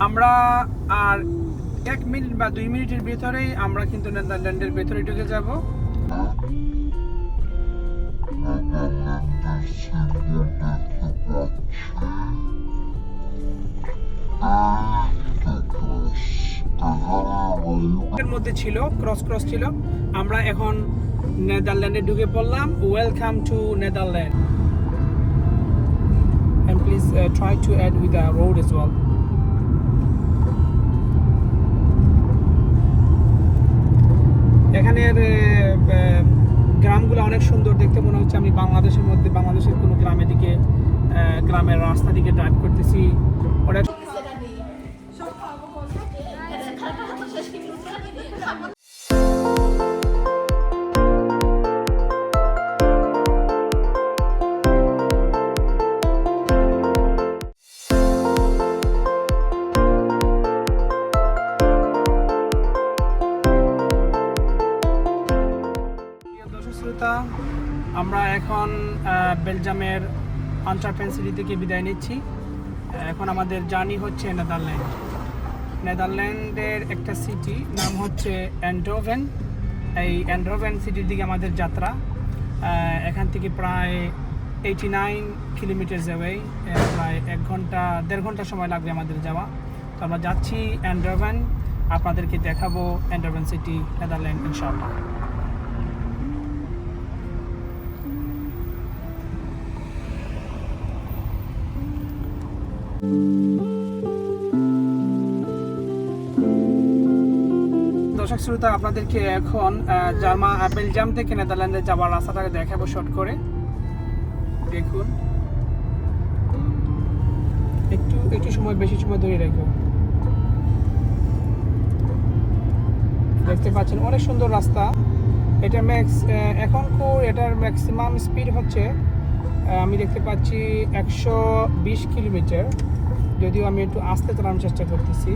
আমরা আর 1 মিনিট বা 2 মিনিটের ভেতরেই আমরা কিন্তু নেদারল্যান্ডের ভেতরে ঢুকে যাব। এর মধ্যে ছিল ক্রস ছিল। আমরা এখন নেদারল্যান্ডে ঢুকে পড়লাম। Welcome to Netherland, and please try to add with the road as well. এখানের গ্রামগুলো অনেক সুন্দর দেখতে, মনে হচ্ছে আমি বাংলাদেশের কোনো গ্রামের দিকে গ্রামের রাস্তা দিকে ড্রাইভ করতেছি। ওরা আমরা এখন বেলজিয়ামের আন্টারপেন সিটি থেকে বিদায় নিচ্ছি। এখন আমাদের জার্নি হচ্ছে নেদারল্যান্ডের একটা সিটি নাম হচ্ছে এন্ডোভেন। এই এন্ডোভেন সিটির দিকে আমাদের যাত্রা। এখান থেকে প্রায় 89 কিলোমিটার যাবে, প্রায় 1-1.5 ঘন্টা সময় লাগবে আমাদের যাওয়া। তো আমরা যাচ্ছি এন্ডোভেন, আপনাদেরকে দেখাবো এন্ডোভেন সিটি, নেদারল্যান্ড ইনশাআল্লাহ। দর্শক শ্রোতা, আপনাদেরকে এখন বেলজিয়াম থেকে নেদারল্যান্ডে যাওয়ার রাস্তাটাকে দেখাবো শর্ট করে। দেখুন, একটু সময়, বেশি সময় ধরে রাখবো। দেখতে পাচ্ছেন অনেক সুন্দর রাস্তা। এটা এটার ম্যাক্সিমাম স্পিড হচ্ছে আমি দেখতে পাচ্ছি 120 কিলোমিটার, যদিও আমি একটু আস্তে চালানোর চেষ্টা করতেছি।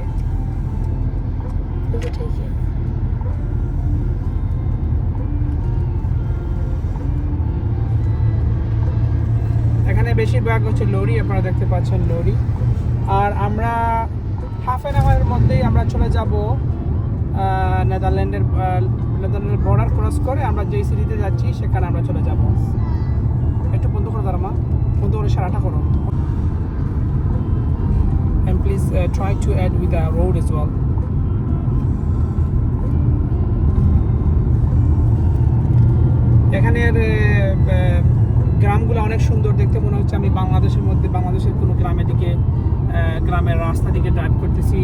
এখানে বেশিরভাগ হচ্ছে লরি, আপনারা দেখতে পাচ্ছেন লরি। আর আমরা হাফ অ্যান আওয়ারের মধ্যেই আমরা চলে যাব নেদারল্যান্ডের বর্ডার ক্রস করে। আমরা যেই সিটিতে যাচ্ছি সেখানে আমরা চলে যাব। একটু বন্ধ করো দাঁড়া, বন্ধ করে সারাটা করো, and please try to add with the road as well. এখানের গ্রামগুলো অনেক সুন্দর দেখতে, মনে হচ্ছে আমি বাংলাদেশের কোনো গ্রামের দিকে গ্রামের রাস্তা দিকে ড্রাইভ করতেছি।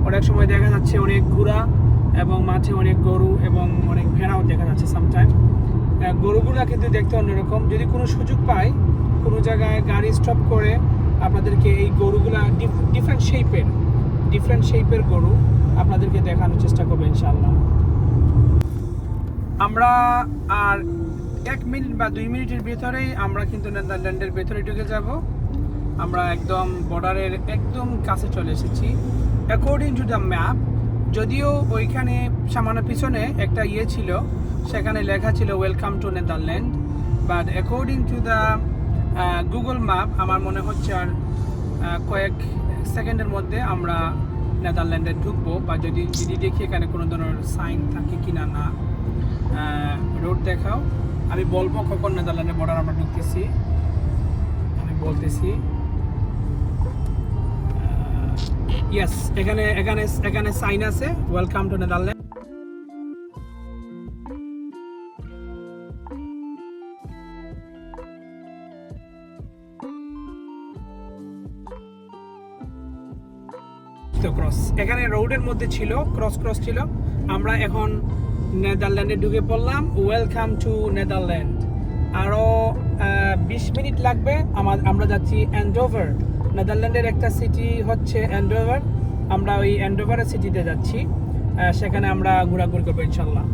অনেক সময় দেখা যাচ্ছে অনেক ঘোড়া এবং মাঠে অনেক গরু এবং অনেক ভেড়াও দেখা যাচ্ছে সামটাইম। গরুগুলা কিন্তু দেখতে অন্যরকম। যদি কোনো সুযোগ পাই, কোনো জায়গায় গাড়ি স্টপ করে আপনাদেরকে এই গরুগুলা ডিফারেন্ট শেপের গরু আপনাদেরকে দেখানোর চেষ্টা করবো ইনশাআল্লাহ। আমরা আর 1 মিনিট বা 2 মিনিটের ভেতরেই আমরা কিন্তু নেদারল্যান্ডের ভেতরে ঢুকে যাব। আমরা একদম বর্ডারের একদম কাছে চলে এসেছি। অ্যাকর্ডিং টু দ্য ম্যাপ, যদিও ওইখানে সামান্য পিছনে একটা ছিল, সেখানে লেখা ছিল welcome to Netherland, but according to the Google map আমার মনে হচ্ছে আর কয়েক সেকেন্ডের মধ্যে আমরা নেদারল্যান্ডে ঢুকবো। বা যদি দেখি এখানে কোনো ধরনের সাইন থাকে কিনা না, রোড দেখাও, আমি বলবো কখন নেদারল্যান্ডের বর্ডার আমরা ঢুকতেছি। আমি বলতেছি ইয়েস, এখানে সাইন আছে ওয়েলকাম টু নেদারল্যান্ড। এখানে রোডের মধ্যে ছিল ক্রস ছিল। আমরা এখন নেদারল্যান্ডে ঢুকে পড়লাম। Welcome to Netherland. আরও 20 মিনিট লাগবে। আমরা যাচ্ছি এন্ডোভার। নেদারল্যান্ডের একটা সিটি হচ্ছে এন্ডোভার। আমরা ওই এন্ডোভারের সিটিতে যাচ্ছি, সেখানে আমরা ঘোরাঘুরি করবো ইনশাল্লাহ।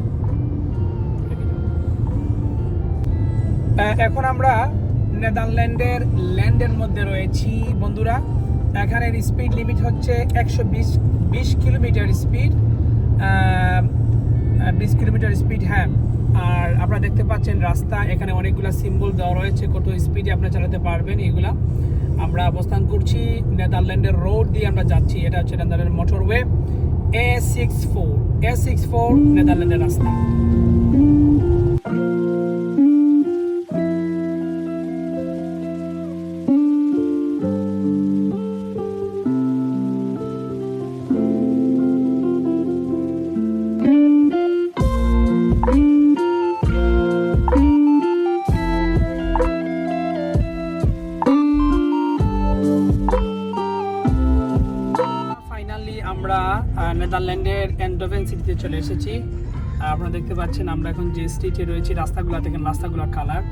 এখন আমরা নেদারল্যান্ডের মধ্যে রয়েছি বন্ধুরা। এখানের স্পিড লিমিট হচ্ছে 120 কিলোমিটার স্পিড। 20 kilometre speed. হ্যাঁ, আর আপনারা দেখতে পাচ্ছেন রাস্তা, এখানে অনেকগুলো সিম্বল দেওয়া রয়েছে কত স্পিডে আপনারা চালাতে পারবেন এগুলা। আমরা অবস্থান করছি নেদারল্যান্ডের রোড দিয়ে আমরা যাচ্ছি, এটা হচ্ছে নেদারল্যান্ডের মোটরওয়ে A64 নেদারল্যান্ডের রাস্তা। আমরা নেদারল্যান্ডের এন্ডোভেন সিটিতে চলে এসেছি। আপনারা দেখতে পাচ্ছেন আমরা এখন যে স্ট্রিটে রয়েছি, রাস্তাগুলো দেখেন, রাস্তাগুলোর কালার।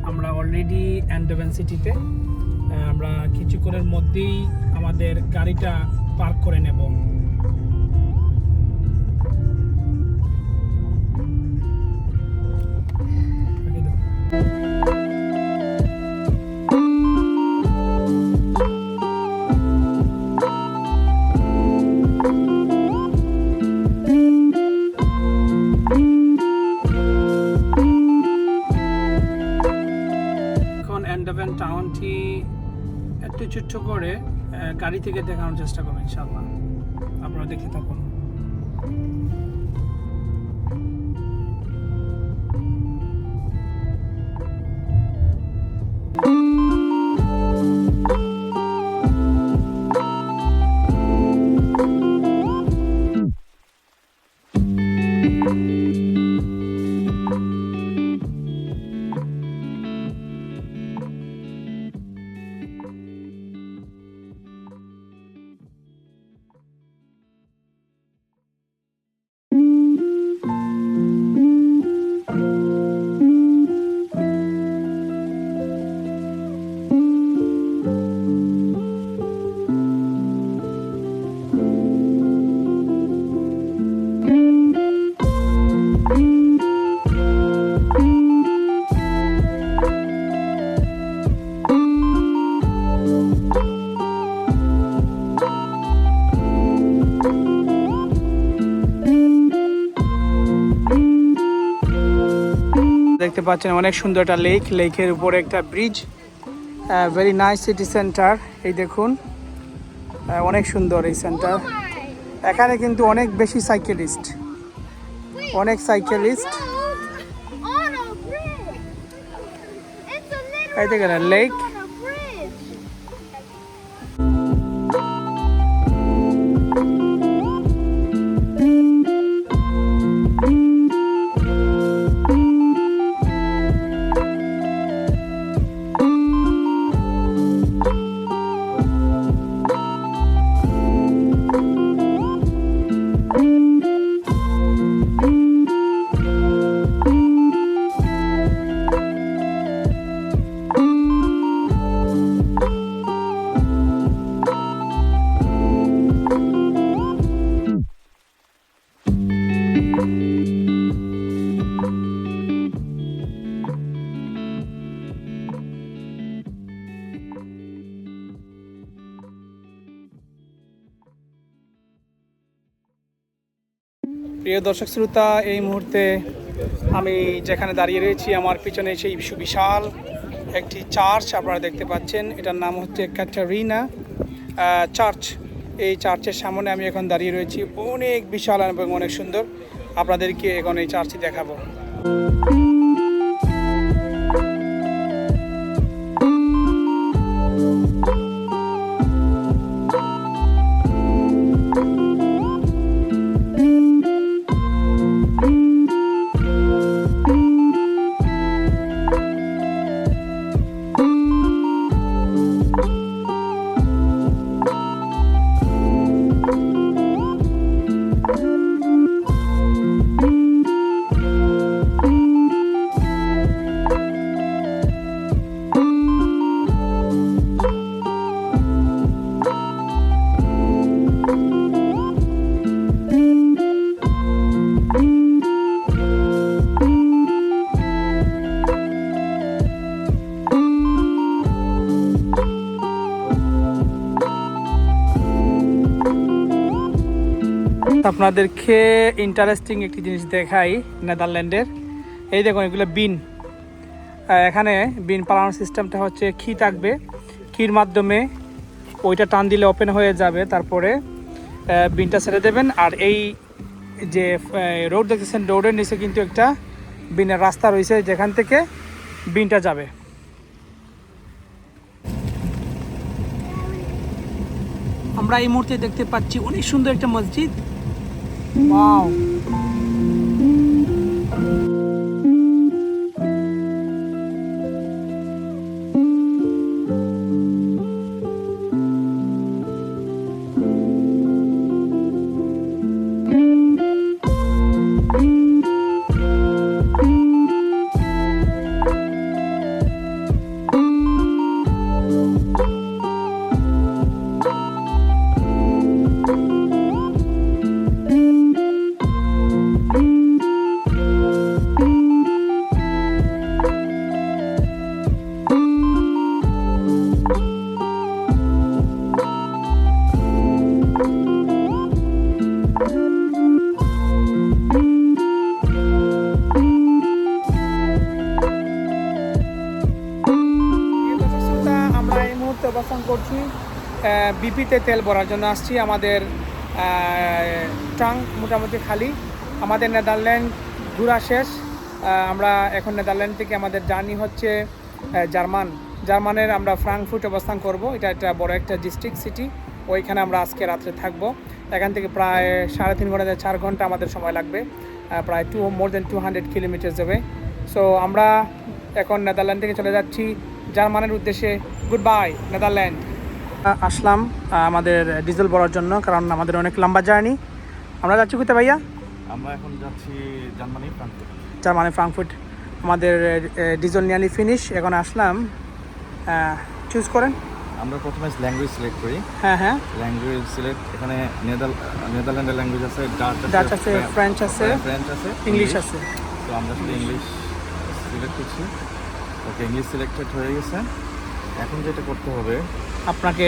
আমরা অলরেডি এন্ডোভেন সিটিতে। আমরা কিছুক্ষণের মধ্যেই আমাদের গাড়িটা পার্ক করে নেব। এন্ডোভেন টাউনটি একটু ছোট্ট করে গাড়ি থেকে দেখানোর চেষ্টা করবো ইনশাআল্লাহ, আপনারা দেখে থাকুন। দেখতে পাচ্ছেন অনেক সুন্দর একটা লেকের উপরে একটা bridge, very nice city centre. এই দেখুন অনেক সুন্দর এই সেন্টার। এখানে কিন্তু অনেক বেশি সাইকেলিস্ট, এই দেখেন লেক। প্রিয় দর্শক শ্রোতা, এই মুহূর্তে আমি যেখানে দাঁড়িয়ে রয়েছি আমার পিছনে সেই বিশাল একটি চার্চ আপনারা দেখতে পাচ্ছেন। এটার নাম হচ্ছে ক্যাটারিনা চার্চ। এই চার্চের সামনে আমি এখন দাঁড়িয়ে রয়েছি, অনেক বিশাল এবং অনেক সুন্দর। আপনাদেরকে এখন এই চার্চটি দেখাবো। আপনাদেরকে ইন্টারেস্টিং একটি জিনিস দেখাই নেদারল্যান্ডের। এই দেখুন এগুলো বিন। এখানে বিন পালানোর সিস্টেমটা হচ্ছে কি থাকবে, কির মাধ্যমে ওইটা টান দিলে ওপেন হয়ে যাবে, তারপরে বিনটা ছেড়ে দেবেন। আর এই যে রোড দেখতেছেন, রোডের নিচে কিন্তু একটা বিনের রাস্তা রয়েছে যেখান থেকে বিনটা যাবে। আমরা এই মুহূর্তে দেখতে পাচ্ছি অনেক সুন্দর একটা মসজিদ। ওয়াও! অবস্থান করছি বিপিতে তেল ভরার জন্য আসছি। আমাদের ট্রাঙ্ক মোটামুটি খালি। আমাদের নেদারল্যান্ড ঘোরা শেষ। আমরা এখন নেদারল্যান্ড থেকে আমাদের জার্নি হচ্ছে জার্মানের আমরা ফ্রাঙ্কফুর্টে অবস্থান করব। এটা একটা বড় একটা ডিস্ট্রিক্ট সিটি, ওইখানে আমরা আজকে রাত্রে থাকবো। এখান থেকে প্রায় 3.5 ঘন্টা 4 ঘন্টা আমাদের সময় লাগবে, প্রায় মোর দেন 200 কিলোমিটার যাবে। সো আমরা এখন নেদারল্যান্ড থেকে চলে যাচ্ছি জার্মানের উদ্দেশ্যে। Good bye Netherland. আসলাম আমাদের ডিজেল ভরার জন্য, কারণ আমাদের অনেক লম্বা জার্নি। আমরা যাচ্ছি কোথায় ভাইয়া? আমরা এখন যাচ্ছি জার্মানি ফ্রাঙ্কফুর্ট। আমাদের ডিজেল নিয়ারলি ফিনিশ। এখন আসলাম, চুজ করেন। আমরা প্রথমে ল্যাঙ্গুয়েজ সিলেক্ট করি। হ্যাঁ ল্যাঙ্গুয়েজ সিলেক্ট। এখানে নেদারল্যান্ডের ল্যাঙ্গুয়েজ আছে, ডাচ আছে, ফ্রেঞ্চ আছে, ইংলিশ আছে। তো আমরা শুধু ইংলিশ সিলেক্ট করছি। ওকে, ইংলিশ সিলেক্টেড হয়ে গেছে। এখন যেটা করতে হবে, আপনাকে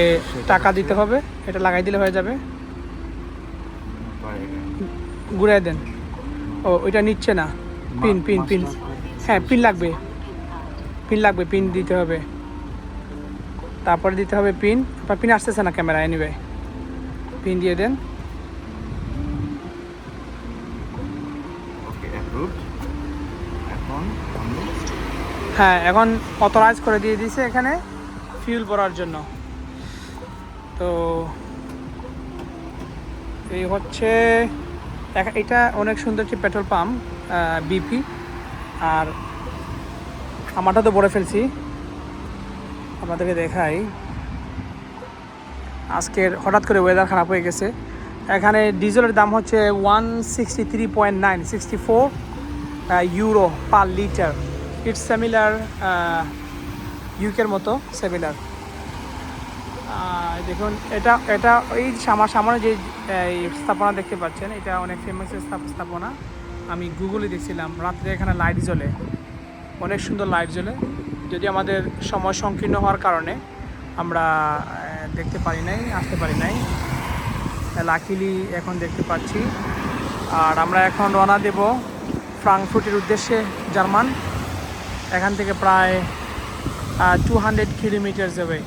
টাকা দিতে হবে। এটা লাগাই দিলে হয়ে যাবে। ঘুরাই দেন। ও ওইটা নিচ্ছে না। পিন হ্যাঁ, পিন লাগবে, পিন দিতে হবে। তারপরে দিতে হবে পিন। আপনার পিন আসতেছে না ক্যামেরা, এনিওয়ে পিন দিয়ে দেন। ওকে, অ্যাপ্রুভড। এখন অথরাইজ করে দিয়ে দিয়েছে এখানে ফিউল ভরার জন্য। তো এই হচ্ছে, এটা অনেক সুন্দর একটি পেট্রোল পাম্প, বিপি। আর আমারটা তো ভরে ফেলছি, আপনাদেরকে দেখাই। আজকের হঠাৎ করে ওয়েদার খারাপ হয়ে গেছে। এখানে ডিজেলের দাম হচ্ছে 163.964 euro per litre. It's similar ইউকের মতো সিমিলার। দেখুন এটা এই সামনে যে স্থাপনা দেখতে পাচ্ছেন, এটা অনেক ফেমাস স্থাপনা। আমি গুগলে দেখছিলাম, রাত্রে এখানে লাইট জ্বলে, অনেক সুন্দর লাইট জ্বলে। যদি আমাদের সময় সংকীর্ণ হওয়ার কারণে আমরা আসতে পারি নাই। লাকিলি এখন দেখতে পাচ্ছি। আর আমরা এখন রওনা দেব ফ্রাঙ্কফুর্টের উদ্দেশ্যে, জার্মান। এখান থেকে প্রায় 200 কিলোমিটার যাবে।